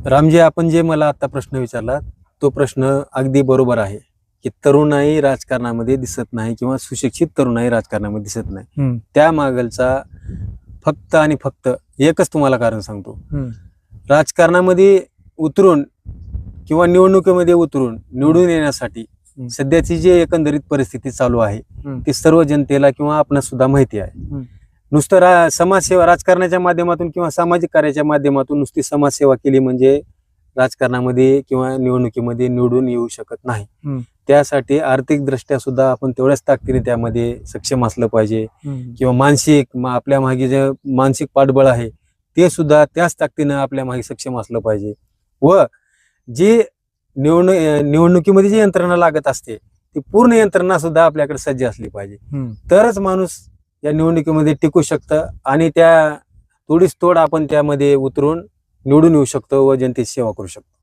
रामजी, आपण जे मला आता प्रश्न विचारला तो प्रश्न अगदी बरोबर आहे की तरुणाई राजकारणामध्ये दिसत नाही किंवा सुशिक्षित तरुणाई राजकारणामध्ये दिसत नाही. त्या मागलचा फक्त आणि फक्त एकच तुम्हाला कारण सांगतो. राजकारणामध्ये उतरून किंवा निवडणुकीमध्ये उतरून निवडून येण्यासाठी सध्याची जी एकंदरीत परिस्थिती चालू आहे ती सर्व जनतेला किंवा आपणास सुद्धा माहिती आहे. नुसतं समाजसेवा राजकारणाच्या माध्यमातून किंवा सामाजिक कार्याच्या माध्यमातून नुसती समाजसेवा केली म्हणजे राजकारणामध्ये किंवा निवडणुकीमध्ये निवडून येऊ शकत नाही. त्यासाठी आर्थिक दृष्ट्या सुद्धा आपण तेवढ्याच ताकदीने त्यामध्ये सक्षम असलं पाहिजे किंवा मानसिक आपल्या मागे जे मानसिक पाठबळ आहे ते सुद्धा त्याच ताकदीनं आपल्या मागे सक्षम असलं पाहिजे. व जी निवडणुकीमध्ये जी यंत्रणा लागत असते ती पूर्ण यंत्रणा सुद्धा आपल्याकडे सज्ज असली पाहिजे. तरच माणूस या निवडणुकीमध्ये टिकू शकतं आणि त्या तोडीस तोड आपण त्यामध्ये उतरून निवडून येऊ शकतो व जनतेची सेवा करू शकतो.